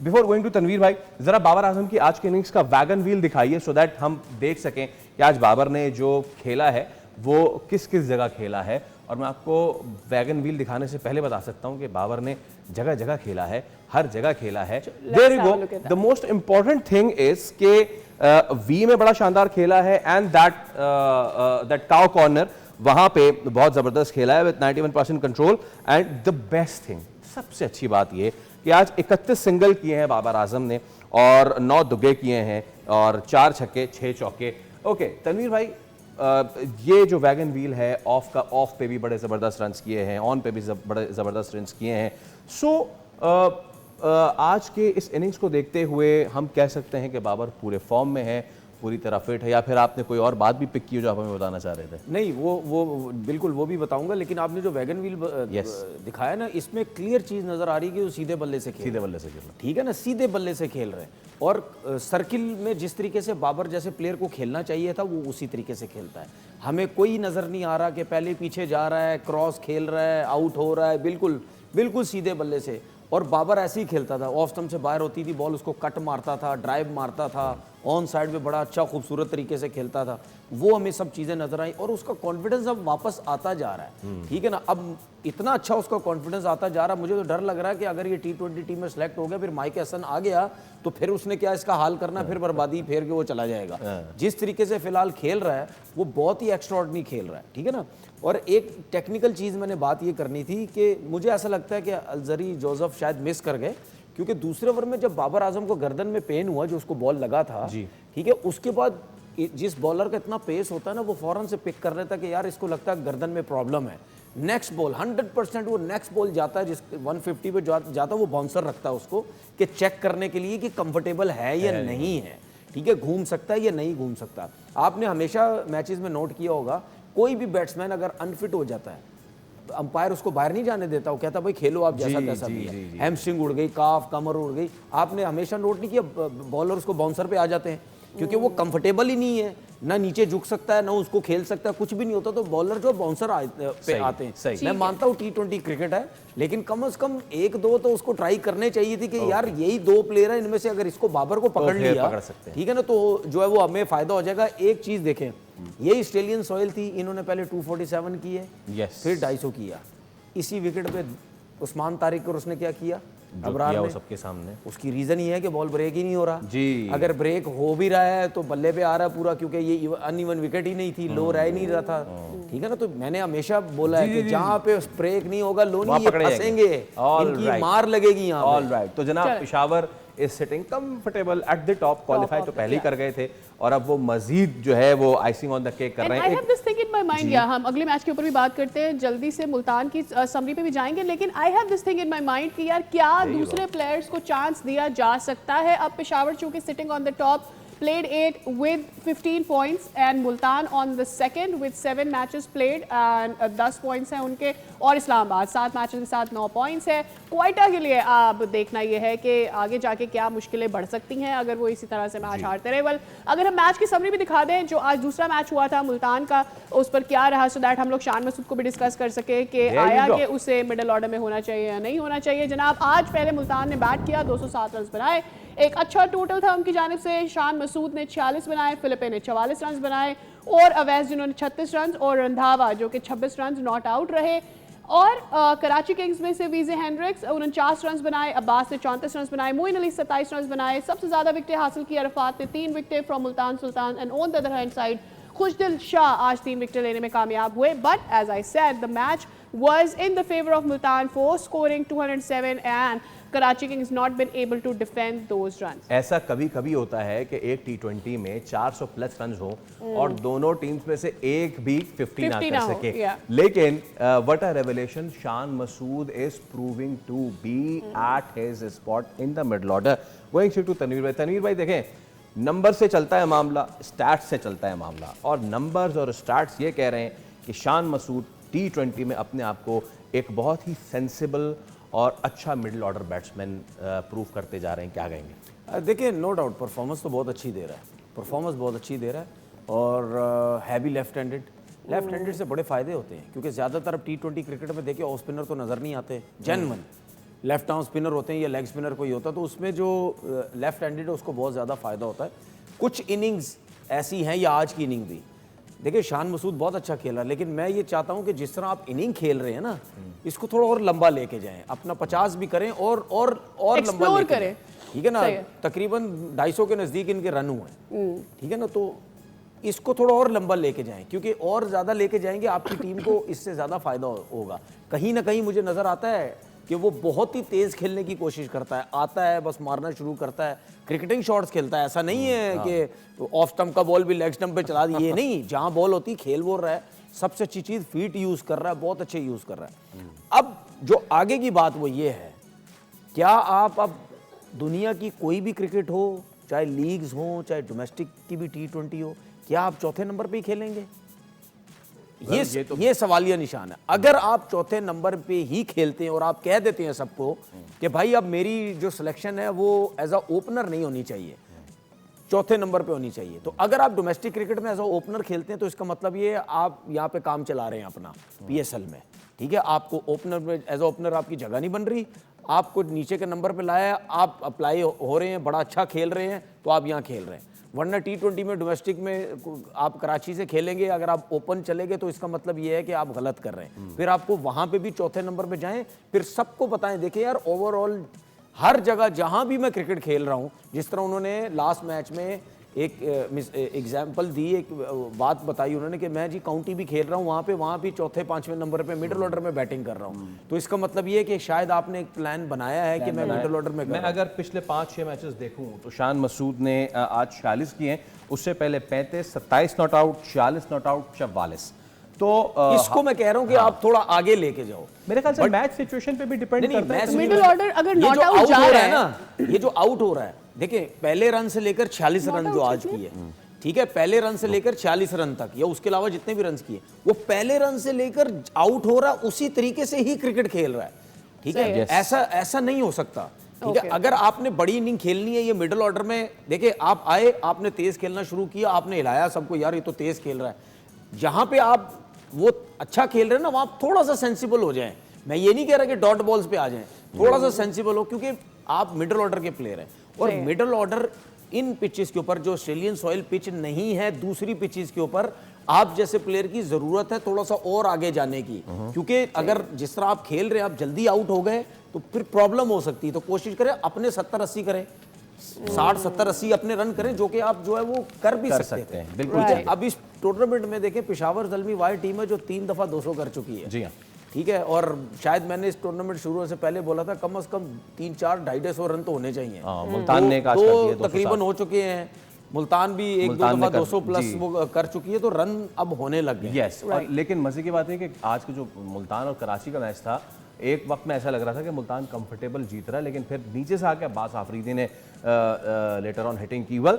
Before going to Tanveer भाई, जरा बाबर आजम की आज के इनिंग्स का वैगन व्हील दिखाइए सो दैट हम देख सकें कि आज बाबर ने जो खेला है वो किस किस जगह खेला है। और मैं आपको वैगन व्हील दिखाने से पहले बता सकता हूं कि बाबर ने जगह जगह खेला है, हर जगह खेला है। There you go. The most important thing is के वी में बड़ा शानदार खेला है एंड दैट काउ कॉर्नर वहां पे बहुत जबरदस्त खेला है with 91% control. And the best thing, सबसे अच्छी बात ये कि आज 31 सिंगल किए हैं बाबर आजम ने और 9 दुगे किए हैं और 4 छक्के 6 चौके। ओके तनवीर भाई, ये जो वैगन व्हील है ऑफ पे भी बड़े ज़बरदस्त रन्स किए हैं, ऑन पे भी बड़े ज़बरदस्त रन्स किए हैं। सो आज के इस इनिंग्स को देखते हुए हम कह सकते हैं कि बाबर पूरे फॉर्म में है, पूरी तरह फिट है, या फिर आपने कोई और बात भी पिक की जो आप हमें बताना चाह रहे थे? नहीं, वो बिल्कुल वो भी बताऊंगा, लेकिन आपने जो वैगन व्हील दिखाया ना, इसमें क्लियर चीज़ नज़र आ रही है कि वो सीधे बल्ले से खेल रहे हैं। ठीक है ना, सीधे बल्ले से खेल रहे हैं और सर्किल में जिस तरीके से बाबर जैसे प्लेयर को खेलना चाहिए था वो उसी तरीके से खेलता है। हमें कोई नज़र नहीं आ रहा कि पहले पीछे जा रहा है, क्रॉस खेल रहा है, आउट हो रहा है, बिल्कुल सीधे बल्ले से। और बाबर ऐसे ही खेलता था, ऑफ स्टंप से बाहर होती थी बॉल, उसको कट मारता था, ड्राइव मारता था, ऑन साइड में बड़ा अच्छा खूबसूरत तरीके से खेलता था। वो हमें सब चीज़ें नजर आई और उसका कॉन्फिडेंस अब वापस आता जा रहा है। ठीक है ना, अब इतना अच्छा उसका कॉन्फिडेंस आता जा रहा है, मुझे तो डर लग रहा है कि अगर ये T20 टीम में सेलेक्ट हो गया, फिर माइक हसन आ गया तो फिर उसने क्या इसका हाल करना, फिर बर्बादी फेर के वो चला जाएगा। जिस तरीके से फिलहाल खेल रहा है वो बहुत ही एक्स्ट्राऑर्डिनरी खेल रहा है। ठीक है ना, और एक टेक्निकल चीज़ मैंने बात ये करनी थी कि मुझे ऐसा लगता है कि अलजरी जोसेफ शायद मिस कर गए, क्योंकि दूसरे ओवर में जब बाबर आजम को गर्दन में पेन हुआ, जो उसको बॉल लगा था, ठीक है, उसके बाद जिस बॉलर का इतना पेस होता है ना, वो फौरन से पिक कर लेता है कि यार इसको लगता है गर्दन में प्रॉब्लम है। नेक्स्ट बॉल 100% वो नेक्स्ट बॉल जाता है, जिस 150 पे जाता है, वो बाउंसर रखता है उसको कि चेक करने के लिए कि कंफर्टेबल है या नहीं है। ठीक है, घूम सकता है या नहीं घूम सकता। आपने हमेशा मैचेस में नोट किया होगा, कोई भी बैट्समैन अगर अनफिट हो जाता है, अंपायर उसको बाहर नहीं जाने देता, वो कहता भाई खेलो आप जैसा तैसा भी है। हैमस्ट्रिंग उड़ गई, काफ, कमर उड़ गई, आपने हमेशा नोट नहीं किया बॉलर उसको बाउंसर पे आ जाते हैं क्योंकि वो कंफर्टेबल ही नहीं है, ना नीचे झुक सकता है, ना उसको खेल सकता है, कुछ भी नहीं होता, तो बॉलर जो बाउंसर पे आते हैं। मैं मानता हूँ T20 क्रिकेट है, लेकिन कम से कम 1-2 तो उसको ट्राई करने चाहिए थी कि यार यही 2 प्लेयर है, इनमें से अगर इसको बाबर को पकड़ लिया, ठीक है ना, तो जो है वो हमें फायदा हो जाएगा। एक चीज देखें, ये ऑस्ट्रेलियन सॉइल थी, इन्होंने पहले 247 की है, फिर 250 किया। इसी विकेट पे उस्मान तारिक और उसने क्या किया अबरार ने, सबके सामने। उसकी रीजन ये है कि बॉल ब्रेक ही नहीं हो रहा जी। अगर ब्रेक हो भी रहा है तो बल्ले पे आ रहा है पूरा, क्योंकि ये अनइवन विकेट ही नहीं थी, लो रह नहीं रहा था। ठीक है ना, तो मैंने हमेशा बोला है कि जहां पे ब्रेक नहीं होगा, लो नहीं, ये फंसेंगे, इनकी मार लगेगी यहाँ। ऑलराइट, तो जनाब Peshawar is sitting comfortable at the top, qualify तो पहले ही कर गए थे और अब वो मजीद जो है वो आइसिंग ऑन द केक कर रहे हैं। I have this thing in my mind, या हम अगले मैच के ऊपर भी बात करते हैं, जल्दी से मुल्तान की समरी पे भी जाएंगे, लेकिन I have this thing in my mind कि यार क्या दूसरे प्लेयर्स को चांस दिया जा सकता है। अब पेशावर चूंकि sitting on the top, played 8 with 15 points and Multan on the second with 7 matches played and 10 points हैं उनके, और इस्लामाबाद 7 मैचेस के साथ 9 पॉइंट्स है। क्वाइटा के लिए अब देखना ये है कि आगे जाके क्या मुश्किलें बढ़ सकती हैं अगर वो इसी तरह से मैच हारते रहे। वेल, अगर हम मैच की समरी भी दिखा दें, जो आज दूसरा मैच हुआ था मुल्तान का, उस पर क्या रहा, सो दैट हम लोग शान मसूद को भी डिस्कस कर सके कि आया कि उसे मिडिल ऑर्डर में होना चाहिए या नहीं होना चाहिए। जनाब आज पहले मुल्तान ने बैट किया, 207 रन बनाए, एक अच्छा टोटल था उनकी जानिब से। शान मसूद ने 46 बनाए, फिलिपे ने 44 रन बनाए और अवैस जिन्होंने 36 रन और रंधावा जो कि 26 रन नॉट आउट रहे। और कराची किंग्स में से वीजे हेंड्रिक्स 49 रन बनाए, अब्बास ने 34 रन बनाए, मोइन अली 27 रन बनाए। सबसे ज्यादा विकेटें हासिल की अरफात ने 3 विकेटें from Multan Sultan and on the other hand side Khushdil Shah आज 3 विकेटें लेने में कामयाब हुए। But as I said the match was in the favor of Multan for scoring 207 and Karachi Kings not been able to defend those runs. ऐसा कभी कभी होता है कि एक T20 में 400 प्लस रन हो और दोनों टीम्स में से एक भी 50 ना कर सके, लेकिन what a revelation, Shan Masood is proving to be at his spot in the middle order. Going to Tanveer भाई, तनवीर भाई देखें, नंबर से चलता है मामला, स्टैट्स से चलता है मामला, और नंबर्स और स्टैट्स ये कह रहे हैं कि शान मसूद T20 में अपने आप को एक बहुत ही सेंसिबल और अच्छा मिडिल ऑर्डर बैट्समैन प्रूव करते जा रहे हैं। क्या कहेंगे? देखिए, नो डाउट परफॉर्मेंस तो बहुत अच्छी दे रहा है, परफॉर्मेंस बहुत अच्छी दे रहा है और है भी लेफ्ट हैंडेड से बड़े फायदे होते हैं, क्योंकि ज़्यादातर अब T20 क्रिकेट में देखिए ऑफ स्पिनर तो नज़र नहीं आते जेन्युइन, लेफ्ट आर्म स्पिनर होते हैं या लेग स्पिनर कोई होता है, तो उसमें जो लेफ्ट हैंडेड है उसको बहुत ज़्यादा फ़ायदा होता है। कुछ इनिंग्स ऐसी हैं, या आज की इनिंग भी देखिए, शान मसूद बहुत अच्छा खेला, लेकिन मैं ये चाहता हूं कि जिस तरह आप इनिंग खेल रहे हैं ना, इसको थोड़ा और लंबा लेके जाएं, अपना 50 भी करें और लंबा लेके करें, ठीक है ना। तकरीबन 250 के नज़दीक इनके रन हुए, ठीक है ना, तो इसको थोड़ा और लंबा लेके जाएं, क्योंकि और ज़्यादा लेके जाएंगे आपकी टीम को इससे ज़्यादा फ़ायदा होगा। कहीं ना कहीं मुझे नज़र आता है कि वो बहुत ही तेज़ खेलने की कोशिश करता है, आता है बस मारना शुरू करता है, क्रिकेटिंग शॉट्स खेलता है। ऐसा नहीं है कि ऑफ स्टंप का बॉल भी लेग स्टंप पे चला दी, ये नहीं, जहाँ बॉल होती खेल बोल रहा है। सबसे अच्छी चीज़ फीट यूज़ कर रहा है, बहुत अच्छे यूज़ कर रहा है। अब जो आगे की बात वो ये है, क्या आप अब दुनिया की कोई भी क्रिकेट हो, चाहे लीग्स हो, चाहे डोमेस्टिक की भी T20 हो, क्या आप चौथे नंबर पे ही खेलेंगे? ये सवालिया निशान है। अगर आप चौथे नंबर पे ही खेलते हैं और आप कह देते हैं सबको कि भाई अब मेरी जो सिलेक्शन है वो एज अ ओपनर नहीं होनी चाहिए, चौथे नंबर पे होनी चाहिए, तो अगर आप डोमेस्टिक क्रिकेट में एज अ ओपनर खेलते हैं तो इसका मतलब ये आप यहाँ पे काम चला रहे हैं अपना PSL में, ठीक है। आपको ओपनर में एज अ ओपनर आपकी जगह नहीं बन रही, आपको नीचे के नंबर पे लाया, आप अप्लाई हो रहे हैं, बड़ा अच्छा खेल रहे हैं, तो आप यहाँ खेल रहे हैं। वरना T20 में, डोमेस्टिक में आप कराची से खेलेंगे, अगर आप ओपन चलेंगे तो इसका मतलब ये है कि आप गलत कर रहे हैं। फिर आपको वहाँ पे भी चौथे नंबर पे जाएं, फिर सबको बताएं, देखिए यार ओवरऑल हर जगह जहाँ भी मैं क्रिकेट खेल रहा हूँ, जिस तरह उन्होंने लास्ट मैच में एक एग्जाम्पल दी, एक बात बताई उन्होंने कि मैं जी काउंटी भी खेल रहा हूँ, वहाँ भी चौथे 5वें नंबर पे मिडिल ऑर्डर में बैटिंग कर रहा हूँ, तो इसका मतलब ये है कि शायद आपने एक प्लान बनाया है कि मैं मिडिल ऑर्डर में। मैं अगर पिछले 5-6 मैचेस देखूं तो शान मसूद ने आज 46 किए, उससे पहले 35, 27 नॉट आउट, 46 नॉट आउट, 44। तो इसको मैं कह रहा हूं कि आप थोड़ा आगे लेके जाओ। मेरे ख्याल से मैच सिचुएशन पे भी डिपेंड करता है। मिडिल ऑर्डर अगर नॉट आउट जा रहा है ना, ये जो आउट हो रहा है, देखिए पहले रन से लेकर 46 रन जो आज किए, ठीक है, पहले रन से लेकर 46 रन तक या उसके अलावा जितने भी रन किए, वो पहले रन से लेकर आउट हो रहा, उसी तरीके से ही क्रिकेट खेल रहा है, ठीक है। ऐसा नहीं हो सकता, ठीक है। अगर आपने बड़ी इनिंग खेलनी है, ये मिडिल ऑर्डर में देखिए, आप आए, आपने तेज खेलना शुरू किया, आपने हिलाया सबको, यार ये तो तेज खेल रहा है। जहां पे आप वो अच्छा खेल रहे हैं ना, वहां थोड़ा सा सेंसिबल हो जाएं। मैं ये नहीं कह रहा कि डॉट बॉल्स पे आ जाएं, थोड़ा सा सेंसिबल हो, क्योंकि आप मिडिल ऑर्डर के प्लेयर हैं, और मिडिल ऑर्डर इन पिचेस के ऊपर, जो ऑस्ट्रेलियन सॉइल पिच नहीं है, दूसरी पिचेस के ऊपर आप जैसे प्लेयर की जरूरत है थोड़ा सा और आगे जाने की, क्योंकि अगर जिस तरह आप खेल रहे हैं, आप जल्दी आउट हो गए तो फिर प्रॉब्लम हो सकती है। तो कोशिश करें अपने 70-80 करें, 60-70-80 अपने रन करें, जो कि आप जो है वो कर भी सकते हैं। बिल्कुल। अब इस टूर्नामेंट में देखें, पेशावर ज़ल्मी वाइड टीम है जो 3 दफा 200 कर चुकी है, जी हाँ, ठीक है। और शायद मैंने इस टूर्नामेंट शुरू होने से पहले बोला था कम से कम 3-4 250 रन तो होने चाहिए। मुल्तान ने आज कर दिए, तो तकरीबन हो चुके हैं, मुल्तान भी 1-2 दफा 200 प्लस वो कर चुकी है, तो रन अब होने लग गए। यस, लेकिन मजे की बात है कि आज का जो मुल्तान और कराची का मैच था, एक वक्त में ऐसा लग रहा था कि मुल्तान कंफर्टेबल जीत रहा है, लेकिन फिर नीचे से आके अब्बास आफरीदी ने लेटर ऑन हिटिंग की। वेल,